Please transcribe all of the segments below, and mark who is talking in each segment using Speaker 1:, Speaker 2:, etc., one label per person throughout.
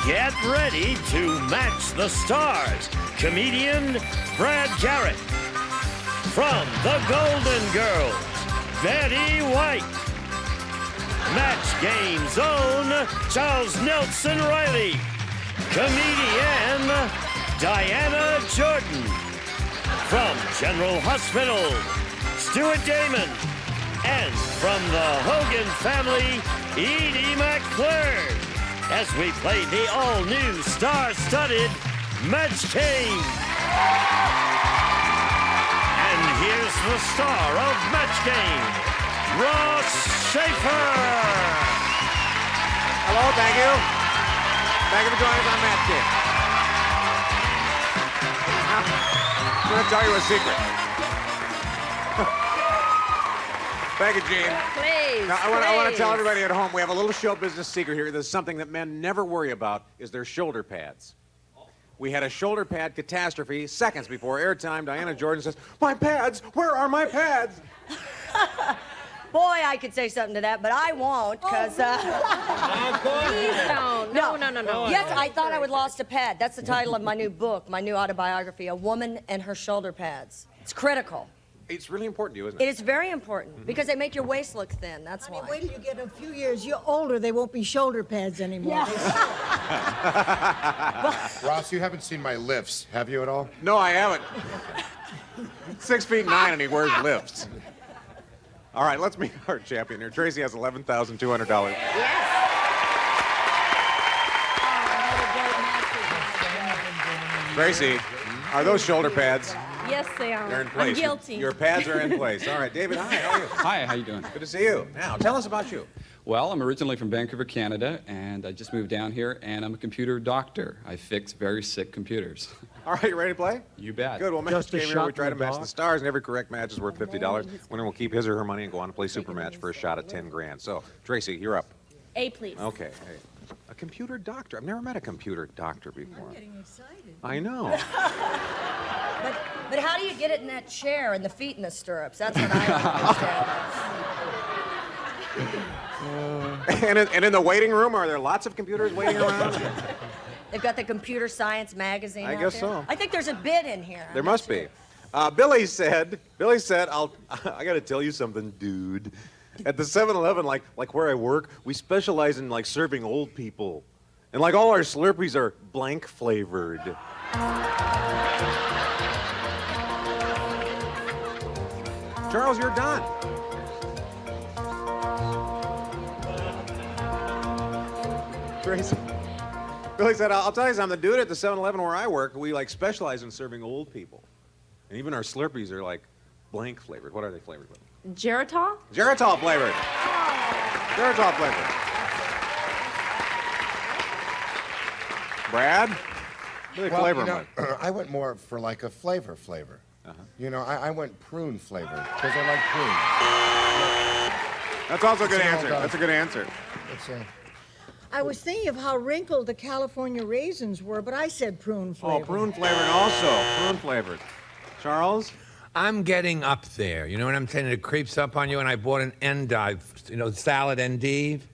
Speaker 1: Get ready to match the stars. Comedian Brad Garrett. From the Golden Girls, Betty White. Match Game's own Charles Nelson Reilly. Comedian Diana Jordan. From General Hospital, Stuart Damon. And from the Hogan family, Edie McClurg. As we play the all-new star-studded Match Game. And here's the star of Match Game, Ross Schaefer.
Speaker 2: Hello, thank you. Thank you for joining us on Match Game. I'm going to tell you a secret. Thank you, Gene.
Speaker 3: Please,
Speaker 2: now, I want to tell everybody at home, we have a little show business secret here. There's something that men never worry about, is their shoulder pads. We had a shoulder pad catastrophe seconds before airtime. Diana Jordan says, "My pads, where are my pads?"
Speaker 3: Boy, I could say something to that, but I won't, because...
Speaker 4: Please don't. No.
Speaker 3: Yes, I thought I would lost a pad. That's the title of my new book, my new autobiography, A Woman and Her Shoulder Pads. It's critical.
Speaker 2: It's really important to you, isn't
Speaker 3: It
Speaker 2: it?
Speaker 3: is very important, because they make your waist look thin, that's why.
Speaker 5: Wait till you get a few years. You're older, they won't be shoulder pads anymore.
Speaker 6: Ross, you haven't seen my lifts, have you at all?
Speaker 2: No, I haven't. 6'9" and he wears lifts. All right, let's meet our champion here. Tracy has $11,200.
Speaker 3: Yes.
Speaker 2: Tracy, are those shoulder pads?
Speaker 4: Yes, they are.
Speaker 2: They're in place.
Speaker 4: I'm guilty.
Speaker 2: Your pads are in place. All right, David, hi, how are you?
Speaker 7: Hi, how you doing?
Speaker 2: Good to see you. Now, tell us about you.
Speaker 7: Well, I'm originally from Vancouver, Canada, and I just moved down here, and I'm a computer doctor. I fix very sick computers.
Speaker 2: All right, you ready to play?
Speaker 7: You bet.
Speaker 2: Good. Well, match
Speaker 5: Just a
Speaker 2: game here.
Speaker 5: shot
Speaker 2: We try to
Speaker 5: in the
Speaker 2: match
Speaker 5: dark.
Speaker 2: the stars, and every correct match is worth $50. Winner will keep his or her money and go on to play super match for a shot at 10 grand. So, Tracy, you're up.
Speaker 4: A, please.
Speaker 2: Okay. Hey. A computer doctor. I've never met a computer doctor before.
Speaker 5: I'm getting excited.
Speaker 2: I know.
Speaker 3: But how do you get it in that chair and the feet in the stirrups? That's what I don't understand.
Speaker 2: And in the waiting room, are there lots of computers waiting around?
Speaker 3: They've got the Computer Science magazine
Speaker 2: I
Speaker 3: out
Speaker 2: guess
Speaker 3: there.
Speaker 2: so.
Speaker 3: I think there's a bid in here.
Speaker 2: There must be. Billy said, I got to tell you something, dude. At the 7-Eleven, like where I work, we specialize in like serving old people. And like all our Slurpees are blank flavored. Charles, you're done. Tracy. Billy said, I'll tell you something, dude, at the 7-Eleven where I work, we like specialize in serving old people. And even our Slurpees are like blank flavored. What are they flavored with?
Speaker 4: Geritol?
Speaker 2: Geritol flavored. Geritol flavored. Brad? Really
Speaker 6: Well,
Speaker 2: flavor
Speaker 6: you know,
Speaker 2: them.
Speaker 6: I went more for like a flavor. You know, I went prune flavor because I like prune.
Speaker 2: That's also a good
Speaker 6: It's all
Speaker 2: answer.
Speaker 6: done.
Speaker 2: That's a good answer.
Speaker 6: It's
Speaker 5: I was thinking of how wrinkled the California raisins were, but I said prune flavor.
Speaker 2: Oh, prune flavored also. Prune flavored. Charles?
Speaker 8: I'm getting up there. You know what I'm saying? It creeps up on you, and I bought an endive, salad endive.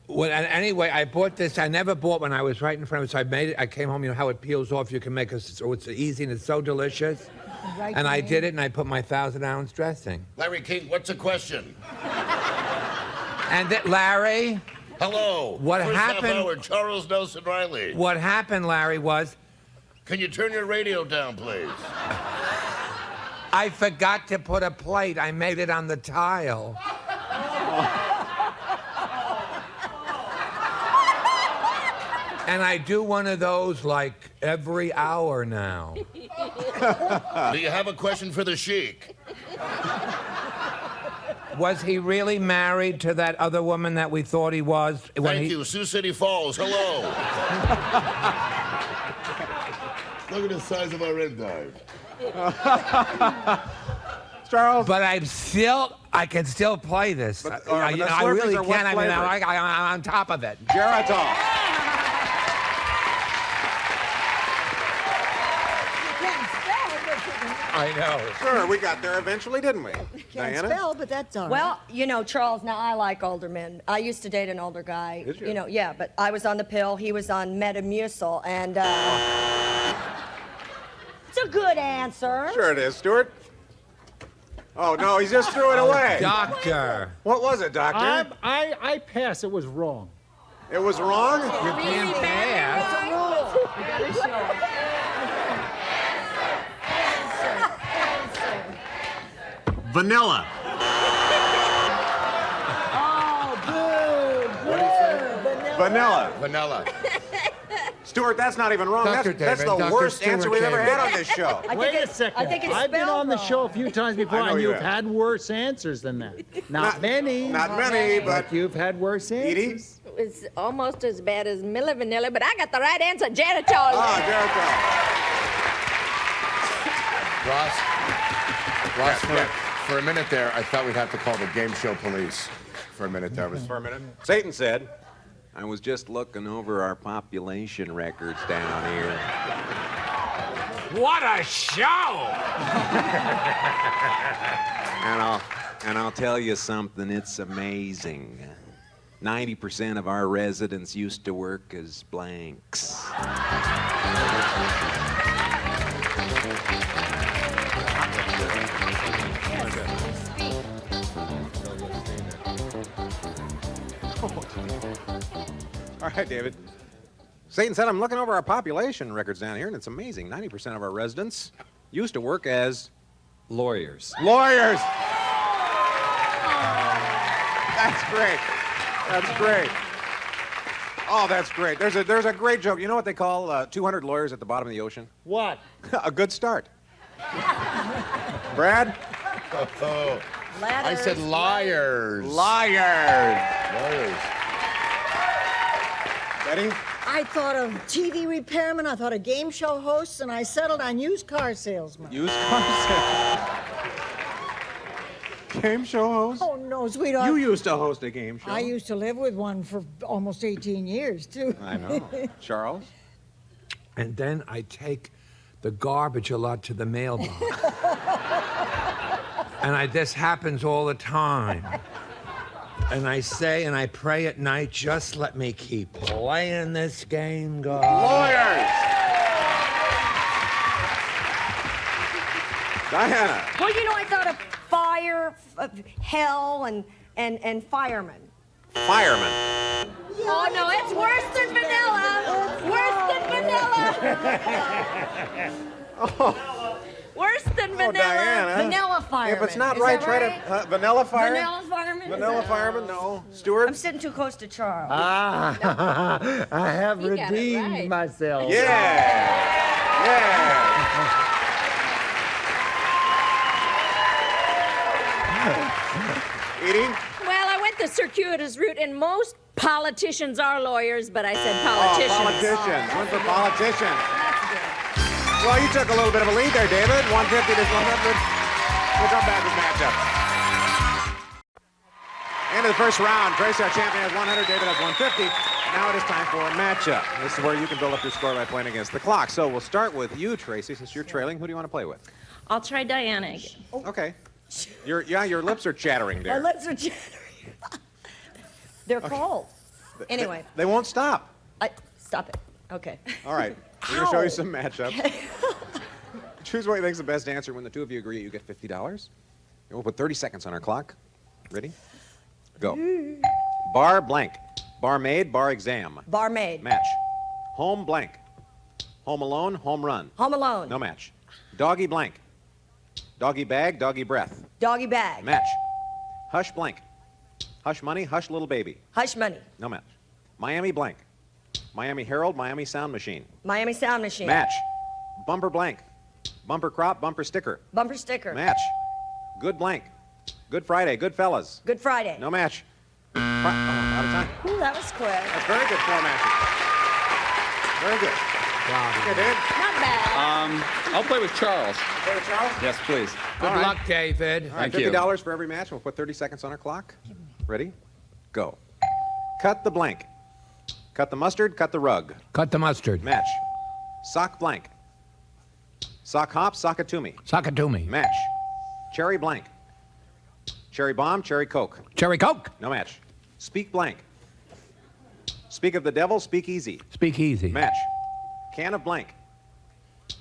Speaker 8: Well, and anyway, I bought this. I never bought when I was right in front of it, so I made it. I came home, how it peels off. You can make it, so it's easy and it's so delicious.
Speaker 5: Right
Speaker 8: And I
Speaker 5: there.
Speaker 8: did it, and I put my 1,000-ounce dressing.
Speaker 6: Larry King, what's the question?
Speaker 8: And that, Larry,
Speaker 6: Hello.
Speaker 8: What
Speaker 6: First
Speaker 8: happened-
Speaker 6: half hour, Charles Nelson Reilly.
Speaker 8: what happened, Larry, was
Speaker 6: Can you turn your radio down, please?
Speaker 8: I forgot to put a plate. I made it on the tile. And I do one of those like every hour now.
Speaker 6: Do you have a question for the Sheik?
Speaker 8: Was he really married to that other woman that we thought he was?
Speaker 6: Thank you, Sioux City Falls. Hello. Look at the size of our endive.
Speaker 2: Charles?
Speaker 8: But I can still play this.
Speaker 2: But-
Speaker 8: I
Speaker 2: but the
Speaker 8: I really
Speaker 2: Slurpees are what
Speaker 8: can. I mean,
Speaker 2: flavor?
Speaker 8: I'm on top of it.
Speaker 2: Geritol.
Speaker 5: You can't spell, but
Speaker 8: I know.
Speaker 2: Sure, we got there eventually, didn't we?
Speaker 5: Can't
Speaker 2: Diana?
Speaker 5: spell, but that's all right.
Speaker 3: Well, you know, Charles, now I like older men. I used to date an older guy.
Speaker 2: Did you?
Speaker 3: know, yeah, but I was on the pill, he was on Metamucil, and it's a good answer.
Speaker 2: Sure it is, Stuart. Oh, no, he just threw it away.
Speaker 8: Doctor.
Speaker 2: What was it, Doctor?
Speaker 9: I pass. It was wrong.
Speaker 2: It was wrong?
Speaker 8: You can't pass.
Speaker 1: Vanilla.
Speaker 2: Vanilla.
Speaker 6: Vanilla.
Speaker 2: Stuart, that's not even wrong.
Speaker 6: Dr.
Speaker 2: That's the
Speaker 6: David, Dr.
Speaker 2: worst
Speaker 6: Stuart
Speaker 2: answer we've ever
Speaker 6: David.
Speaker 2: had on this show.
Speaker 9: Wait a second.
Speaker 3: I think it's
Speaker 9: I've been
Speaker 3: spelled
Speaker 9: on the
Speaker 3: wrong.
Speaker 9: show a few times before,
Speaker 2: I know
Speaker 9: and
Speaker 2: you
Speaker 9: you've
Speaker 2: have.
Speaker 9: had worse answers than that. Not many.
Speaker 2: Not many, but
Speaker 9: But you've had worse answers.
Speaker 2: Edie?
Speaker 4: It's almost as bad as Milli Vanilli, but I got the right answer, Jericho.
Speaker 2: Oh, Jericho.
Speaker 6: Ross, for a minute there, I thought we'd have to call the game show police. For a minute there was.
Speaker 2: For a minute. Satan said, I was just looking over our population records down here.
Speaker 8: What a show!
Speaker 2: And I'll tell you something, it's amazing. 90% of our residents used to work as blanks. All right, David. Satan said, I'm looking over our population records down here, and it's amazing. 90% of our residents used to work as
Speaker 7: Lawyers.
Speaker 2: lawyers. That's great. That's great. Oh, that's great. There's a great joke. You know what they call 200 lawyers at the bottom of the ocean?
Speaker 9: What?
Speaker 2: A good start. Brad?
Speaker 6: Oh, I said liars.
Speaker 2: Liars.
Speaker 6: Liars.
Speaker 2: Ready?
Speaker 5: I thought of TV repairman, I thought of game show hosts, and I settled on used car salesman.
Speaker 2: Used car sales. Game show host?
Speaker 5: Oh, no, sweetheart.
Speaker 2: You used to host a game show.
Speaker 5: I used to live with one for almost 18 years, too.
Speaker 2: I know. Charles?
Speaker 8: And then I take the garbage a lot to the mailbox. And this happens all the time. And I say and I pray at night, just let me keep playing this game, God.
Speaker 2: Lawyers! Diana?
Speaker 3: Well, you know, I thought of fire, hell, and firemen.
Speaker 2: Fireman.
Speaker 4: Oh, no, it's worse than vanilla. Worse than vanilla. Worse than
Speaker 2: Oh,
Speaker 4: vanilla.
Speaker 2: Diana.
Speaker 3: Vanilla fireman.
Speaker 2: If it's not
Speaker 3: Is
Speaker 2: right,
Speaker 3: that
Speaker 2: try
Speaker 3: right?
Speaker 2: to... vanilla fire?
Speaker 3: Vanilla fireman?
Speaker 2: Vanilla fireman? No. Stuart?
Speaker 3: I'm sitting too close to Charles.
Speaker 9: Ah, I have
Speaker 4: You got it
Speaker 9: redeemed
Speaker 4: right.
Speaker 9: myself.
Speaker 2: Yeah. Yeah. Edie?
Speaker 4: Well, I went the circuitous route, and most politicians are lawyers, but I said
Speaker 2: Oh,
Speaker 4: politicians.
Speaker 2: politicians. Went for politicians.
Speaker 3: That's good.
Speaker 2: Well, you took a little bit of a lead there, David. 150 to 100. We'll come back with matchup. End of the first round. Tracy, our champion, has 100. David has 150. Now it is time for a matchup. This is where you can build up your score by playing against the clock. So we'll start with you, Tracy, since you're trailing. Who do you want to play with?
Speaker 4: I'll try Diana again.
Speaker 2: Okay. Your lips are chattering
Speaker 3: My
Speaker 2: there.
Speaker 3: lips are chattering. They're cold. Anyway,
Speaker 2: They won't stop.
Speaker 3: stop it. Okay.
Speaker 2: All right. We're going to show
Speaker 3: Ow.
Speaker 2: you some matchups. Choose what you think's the best answer. When the two of you agree, you get $50. And we'll put 30 seconds on our clock. Ready? Go. Bar blank. Barmaid, bar exam.
Speaker 3: Barmaid.
Speaker 2: Match. Home blank. Home alone, home run.
Speaker 3: Home Alone.
Speaker 2: No match. Doggy blank. Doggy bag, doggy breath.
Speaker 3: Doggy Bag.
Speaker 2: Match. Hush blank. Hush money, hush little baby.
Speaker 3: Hush Money.
Speaker 2: No match. Miami blank. Miami Herald, Miami Sound Machine.
Speaker 3: Miami Sound Machine.
Speaker 2: Match. Bumper blank. Bumper crop, bumper sticker.
Speaker 3: Bumper Sticker.
Speaker 2: Match. Good blank. Good Friday, good fellas.
Speaker 3: Good Friday.
Speaker 2: No match. Out of time.
Speaker 3: Ooh, that was quick.
Speaker 2: That's very good, 4 matches. Very good. Okay, Dave.
Speaker 3: Not bad.
Speaker 7: I'll play with Charles.
Speaker 2: Play with Charles.
Speaker 7: Yes, please.
Speaker 8: Good
Speaker 2: All right.
Speaker 8: luck, David.
Speaker 2: All right,
Speaker 7: Thank you.
Speaker 2: $50 for every match. We'll put 30 seconds on our clock. Ready? Go. Cut the blank. Cut the mustard, cut the rug.
Speaker 8: Cut the mustard.
Speaker 2: Match. Sock blank. Sock hop, sock it to me.
Speaker 8: Sock it to me.
Speaker 2: Match. Cherry blank. Cherry bomb, cherry coke.
Speaker 8: Cherry Coke.
Speaker 2: No match. Speak blank. Speak of the devil, speak easy.
Speaker 8: Speak easy.
Speaker 2: Match. Can of blank.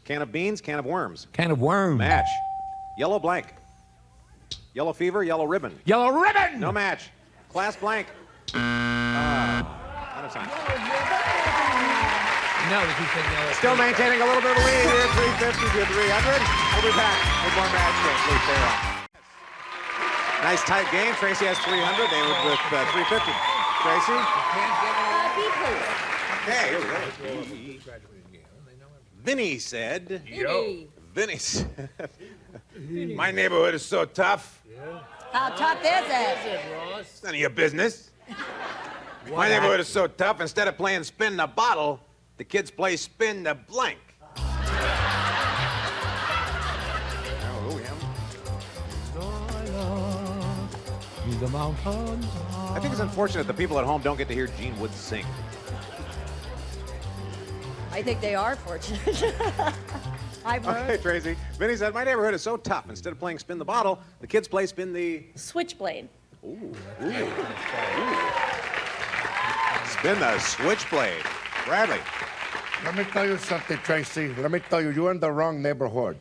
Speaker 2: Can of beans, can of worms.
Speaker 8: Can of worms.
Speaker 2: Match. Yellow blank. Yellow fever, yellow ribbon.
Speaker 8: Yellow ribbon.
Speaker 2: No match. Class blank. Out of time.
Speaker 8: No, he said yellow.
Speaker 2: Still maintaining a little bit of a lead here, 350 to 300. We'll be back with more match game. Please stay on. Nice tight game. Tracy has 300. They were with 350. Tracy? Okay, here we go. Vinny said. Vinny said. My neighborhood is so tough.
Speaker 3: How tough is it?
Speaker 2: It's none of your business. My neighborhood is so tough, instead of playing spin the bottle, the kids play spin the blank. I think it's unfortunate the people at home don't get to hear Gene Wood sing.
Speaker 3: I think they are fortunate. I've heard.
Speaker 2: Okay, Tracy. Vinny said, my neighborhood is so tough. Instead of playing spin the bottle, the kids play spin the...
Speaker 4: Switchblade.
Speaker 2: Spin the switchblade. Bradley.
Speaker 6: Let me tell you something, Tracy. Let me tell you, you're in the wrong neighborhood.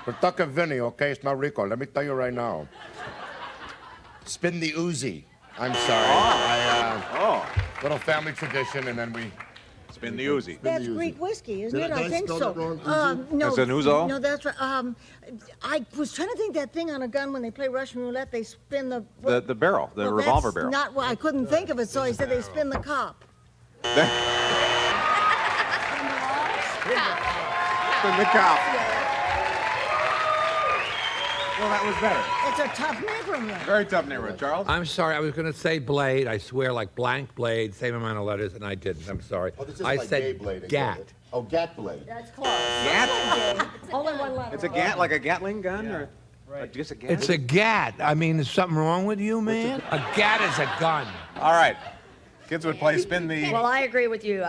Speaker 6: We're talking Vinny, okay? It's not Rico. Let me tell you right now. Spin the Uzi. I'm sorry. Little family tradition, and then we...
Speaker 2: Spin the Uzi.
Speaker 5: That's Greek whiskey, isn't it? I think
Speaker 6: spell
Speaker 5: so.
Speaker 6: it wrong,
Speaker 5: No,
Speaker 2: That's an ouzo?
Speaker 5: No, that's right. I was trying to think that thing on a gun when they play Russian roulette, they spin the...
Speaker 2: The barrel, the
Speaker 5: Well,
Speaker 2: revolver
Speaker 5: that's
Speaker 2: barrel.
Speaker 5: Not, well, I couldn't think of it, so I said they spin the cop.
Speaker 2: Spin the cop. Well, that was better.
Speaker 5: It's a tough neighborhood.
Speaker 2: Very tough neighborhood. Charles?
Speaker 8: I'm sorry. I was going to say blade. I swear, like blank blade, same amount of letters, and I didn't. I'm sorry. I said gat.
Speaker 6: Oh, gat blade.
Speaker 3: That's close.
Speaker 2: Gat?
Speaker 3: Only one letter.
Speaker 2: It's a gat, like a Gatling gun? Or just a gat?
Speaker 8: It's a gat. I mean, is something wrong with you, man? A gat is a gun.
Speaker 2: All right. Kids would play spin the...
Speaker 3: Well, I agree with you.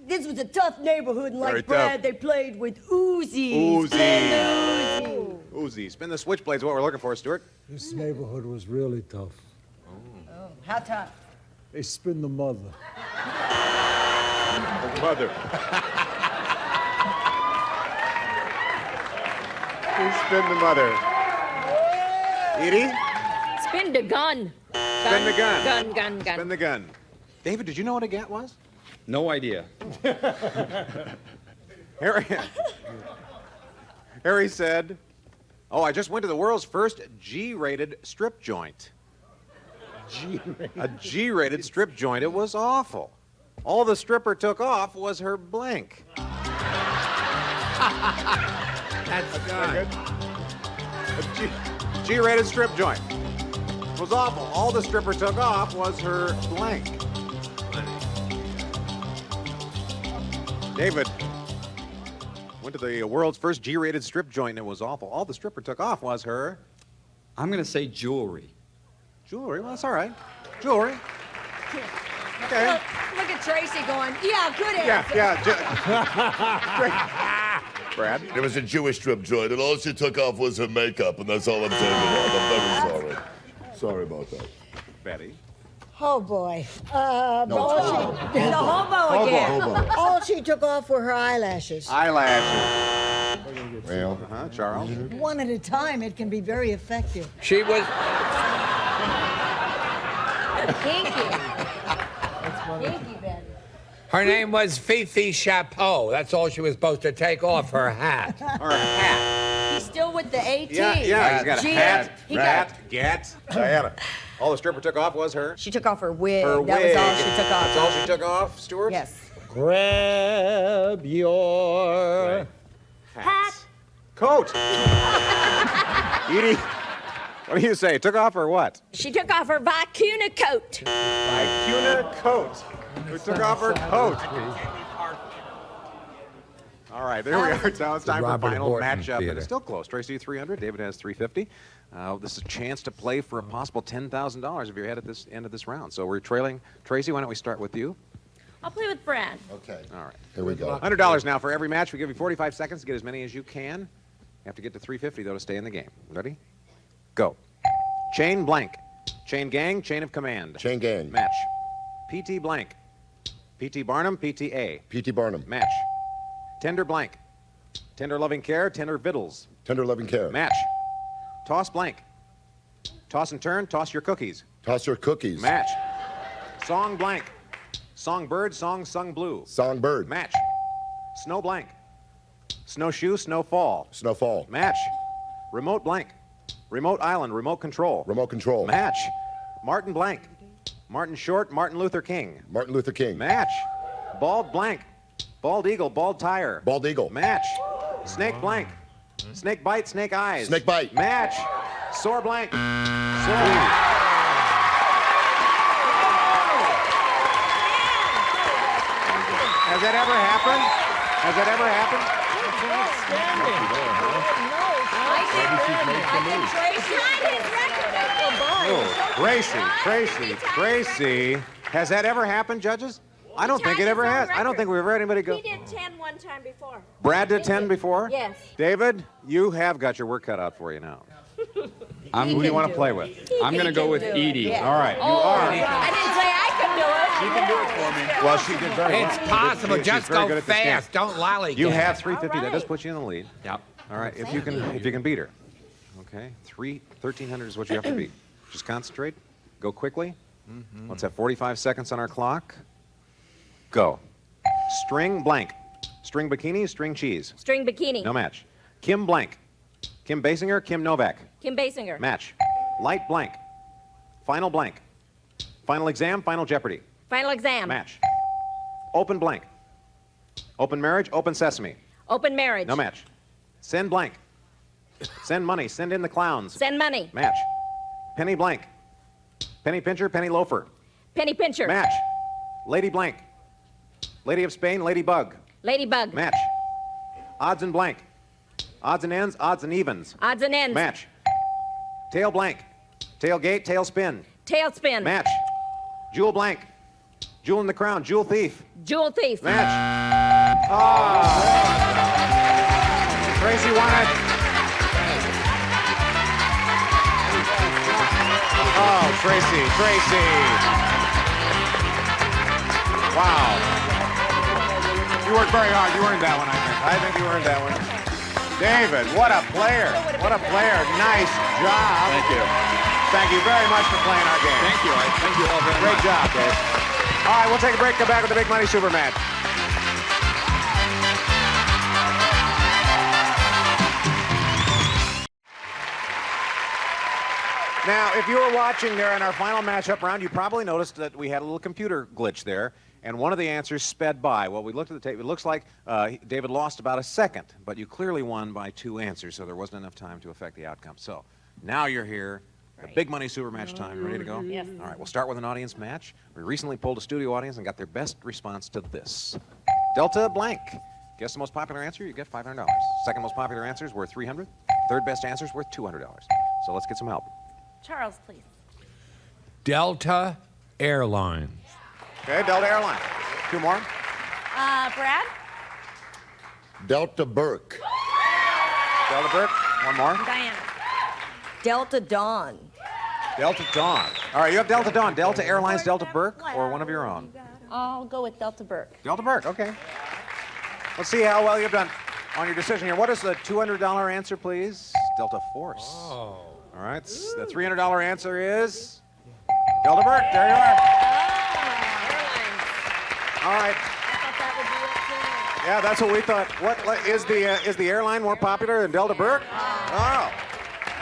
Speaker 3: This was a tough neighborhood, and
Speaker 2: Very
Speaker 3: like Brad,
Speaker 2: tough.
Speaker 3: they played with Uzis.
Speaker 2: Uzi.
Speaker 3: Spin the Uzi.
Speaker 2: Uzi. Spin the switchblades, what we're looking for, Stuart.
Speaker 10: This neighborhood was really tough.
Speaker 3: Oh, how tough?
Speaker 10: They spin the mother.
Speaker 2: Mother. Who spin the mother? Edie?
Speaker 4: Spin the gun.
Speaker 2: Spin the gun.
Speaker 4: Gun.
Speaker 2: Spin the gun. David, did you know what a gat was?
Speaker 7: No idea.
Speaker 2: Harry said, oh, I just went to the world's first G-rated strip joint. A G-rated strip joint. It was awful. All the stripper took off was her blank.
Speaker 8: That's good.
Speaker 2: A G-rated strip joint. It was awful. All the stripper took off was her blank. David went to the world's first G-rated strip joint, and it was awful. All the stripper took off was her...
Speaker 7: I'm going to say jewelry.
Speaker 2: Jewelry? Well, that's all right. Jewelry. Okay.
Speaker 3: Look at Tracy going, yeah, good answer.
Speaker 2: Yeah. Brad?
Speaker 11: There was a Jewish strip joint, and all she took off was her makeup, and that's all I'm saying about it. I'm very sorry. Sorry about that.
Speaker 2: Betty?
Speaker 5: Oh, boy.
Speaker 3: The hobo again.
Speaker 5: All she took off were her eyelashes.
Speaker 2: Eyelashes.
Speaker 6: Well,
Speaker 2: Charles?
Speaker 5: One at a time, it can be very effective.
Speaker 8: She was...
Speaker 3: Kinky. Kinky, Ben.
Speaker 8: Her name was Fifi Chapeau. That's all she was supposed to take off, her hat.
Speaker 2: Or a hat.
Speaker 3: He's still with the AT.
Speaker 2: Yeah, he's got a
Speaker 3: She
Speaker 2: hat,
Speaker 3: he
Speaker 2: rat, gat, Diana. All the stripper took off was her...
Speaker 3: She took off her wig.
Speaker 2: Her wig.
Speaker 3: That was all she took off.
Speaker 2: That's all she took off, Stuart?
Speaker 3: Yes.
Speaker 9: Grab your
Speaker 3: Hat.
Speaker 2: Coat. Edie, what do you say? Took off or what?
Speaker 4: She took off her vicuna coat.
Speaker 2: Vicuna coat. Who took off her coat? All right, there we are. Now it's time for
Speaker 8: Robert
Speaker 2: final
Speaker 8: Horton
Speaker 2: matchup. And
Speaker 8: Theater.
Speaker 2: it's still close. Tracy 300. David has 350. This is a chance to play for a possible $10,000 if you're ahead at this end of this round. So we're trailing. Tracy, why don't we start with you?
Speaker 4: I'll play with Brad.
Speaker 11: Okay.
Speaker 2: All right.
Speaker 6: Here we go.
Speaker 2: $100 now for every match. We give you 45 seconds to get as many as you can. You have to get to 350, though, to stay in the game. Ready? Go. Chain blank. Chain gang, chain of command.
Speaker 6: Chain gang.
Speaker 2: Match. PT blank. PT Barnum, PTA.
Speaker 6: P.T. Barnum.
Speaker 2: Match. Tender blank. Tender loving care, tender vittles.
Speaker 6: Tender loving care.
Speaker 2: Match. Toss blank. Toss and turn, toss your cookies.
Speaker 6: Toss your cookies.
Speaker 2: Match. Song blank. Song bird, song sung blue.
Speaker 6: Songbird.
Speaker 2: Match. Snow blank. Snowshoe, snowfall.
Speaker 6: Snowfall.
Speaker 2: Match. Remote blank. Remote island, remote control.
Speaker 6: Remote control.
Speaker 2: Match. Martin blank. Martin Short, Martin Luther King.
Speaker 6: Martin Luther King.
Speaker 2: Match. Bald blank. Bald eagle, bald tire.
Speaker 6: Bald eagle.
Speaker 2: Match. Snake blank. Snake bite, snake eyes.
Speaker 6: Snake bite.
Speaker 2: Match. Sore blank. Sore. Has that ever happened? Has that ever happened? Tracy. Has that ever happened, judges? I don't think it ever has. I don't think we've ever had anybody go.
Speaker 4: He did 10 one time before.
Speaker 2: Brad did 10 before?
Speaker 4: Yes.
Speaker 2: David, you have got your work cut out for you now. Who do you want to play with?
Speaker 7: I'm going to go with Edie.
Speaker 2: All right, you
Speaker 4: Oh,
Speaker 2: are.
Speaker 4: I didn't say I could do it.
Speaker 7: She can do it for me.
Speaker 2: Well, she did very well.
Speaker 8: It's possible.
Speaker 2: She's
Speaker 8: Just
Speaker 2: very
Speaker 8: go
Speaker 2: good at this game.
Speaker 8: fast. Don't lollygag.
Speaker 2: You have 350. That
Speaker 4: All
Speaker 2: does
Speaker 4: right.
Speaker 2: put you in the lead.
Speaker 7: Yep.
Speaker 2: All right, if you can beat her. Okay, 1300 is what you have to beat. Just concentrate. Go quickly. Let's have 45 seconds on our clock. Go. String blank. String bikini, string cheese.
Speaker 4: String bikini.
Speaker 2: No match. Kim blank. Kim Basinger, Kim Novak.
Speaker 4: Kim Basinger.
Speaker 2: Match. Light blank. Final blank. Final exam, final jeopardy.
Speaker 4: Final exam.
Speaker 2: Match. Open blank. Open marriage, open sesame.
Speaker 4: Open marriage.
Speaker 2: No match. Send blank. Send money, send in the clowns.
Speaker 4: Send money.
Speaker 2: Match. Penny blank. Penny pincher, penny loafer.
Speaker 4: Penny pincher.
Speaker 2: Match. Lady blank. Lady of Spain, ladybug.
Speaker 4: Ladybug.
Speaker 2: Match. Odds and blank. Odds and ends, odds and evens.
Speaker 4: Odds and ends.
Speaker 2: Match. Tail blank. Tailgate, tailspin.
Speaker 4: Tailspin.
Speaker 2: Match. Jewel blank. Jewel in the crown, jewel thief.
Speaker 4: Jewel thief.
Speaker 2: Match. Tracy won it. Oh, Tracy. Wow. You worked very hard. You earned that one, I think. I think you earned that one. David, what a player. What a player. Nice job.
Speaker 7: Thank you.
Speaker 2: Thank you very much for playing our game.
Speaker 7: Thank you. Thank you all very
Speaker 2: Great
Speaker 7: much.
Speaker 2: job, Dave. All right, we'll take a break. Come back with the Big Money Super Match. Now, if you were watching there in our final matchup round, you probably noticed that we had a little computer glitch there, and one of the answers sped by. Well, we looked at the tape. It looks like David lost about a second, but you clearly won by 2 answers, so there wasn't enough time to affect the outcome. So now you're here. The Big Money Super Match time. Ready to go?
Speaker 4: Yes.
Speaker 2: All right, we'll start with an audience match. We recently polled a studio audience and got their best response to this. Delta blank. Guess the most popular answer, you get $500. Second most popular answer is worth $300. Third best answer is worth $200. So let's get some help.
Speaker 4: Charles, please.
Speaker 8: Delta Airlines.
Speaker 2: Okay, Delta Airlines. 2 more.
Speaker 4: Brad?
Speaker 6: Delta Burke.
Speaker 2: Delta Burke. 1 more.
Speaker 4: Diana.
Speaker 3: Delta Dawn.
Speaker 2: Delta Dawn. All right, you have Delta Dawn. Delta Airlines, Delta Burke, or one of your own?
Speaker 4: I'll go with Delta Burke.
Speaker 2: Delta Burke, okay. Let's see how well you've done on your decision here. What is the $200 answer, please? Delta Force. Oh. All right, the $300 answer is Delta Burke. There you are. All right. Yeah, that's what we thought. What is the airline more popular than Delta Burke? Oh,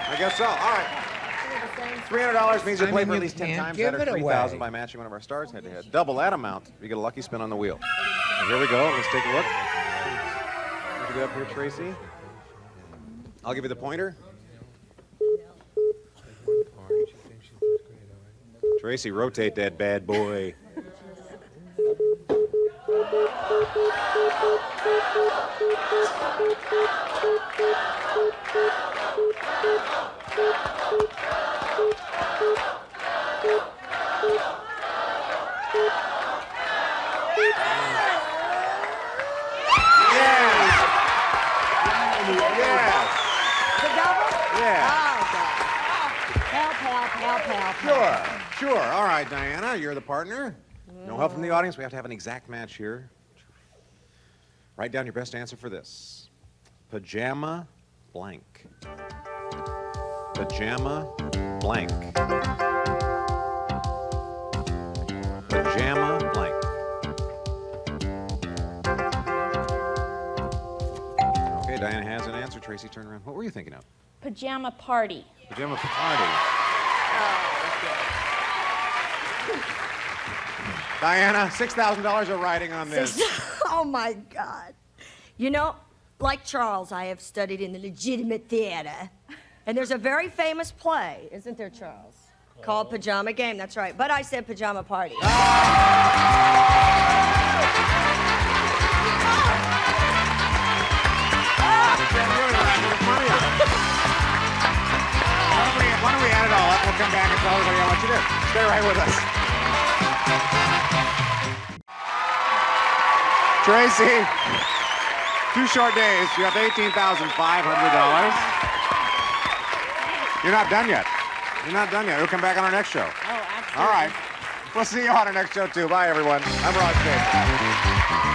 Speaker 2: I guess so. All right. $300 means you play for at least 10 times that, or $3,000 by matching one of our stars head to head. Double that amount, you get a lucky spin on the wheel. And here we go. Let's take a look. Look it up here, Tracy. I'll give you the pointer. Tracy, rotate that bad boy. Yes.
Speaker 3: The double?
Speaker 2: Yeah.
Speaker 3: Oh, God. Help.
Speaker 2: Sure. All right, Diana, you're the partner. No help from the audience. We have to have an exact match here. Write down your best answer for this. Pajama blank. Pajama blank. Pajama blank. Okay, Diana has an answer. Tracy, turn around. What were you thinking of?
Speaker 4: Pajama party.
Speaker 2: Pajama party. Diana, $6,000 are riding on this.
Speaker 3: Oh, my God. You know, like Charles, I have studied in the legitimate theater. And there's a very famous play, isn't there, Charles? Called Pajama Game, that's right. But I said Pajama Party.
Speaker 2: Why don't we add it all up? We'll come back and tell everybody how much you did. Stay right with us. Tracy, 2 short days. You have $18,500. You're not done yet. We'll come back on our next show.
Speaker 4: Oh, absolutely.
Speaker 2: All right. We'll see you on our next show, too. Bye, everyone. I'm Ross Baker.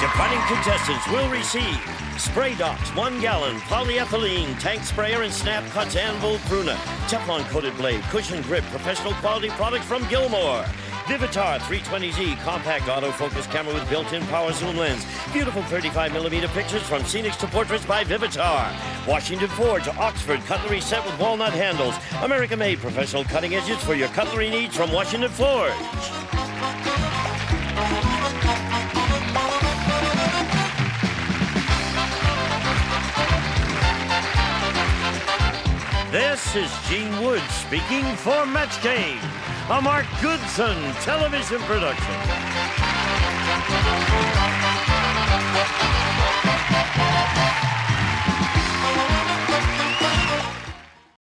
Speaker 1: Departing contestants will receive Spray Docs 1 gallon polyethylene tank sprayer and snap cuts anvil pruner, Teflon coated blade, cushion grip, professional quality products from Gilmore. Vivitar 320Z compact autofocus camera with built-in power zoom lens. Beautiful 35mm pictures from scenics to portraits by Vivitar. Washington Ford to Oxford cutlery set with walnut handles. American-made professional cutting edges for your cutlery needs from Washington Ford. This is Gene Wood speaking for Match Game, a Mark Goodson television production.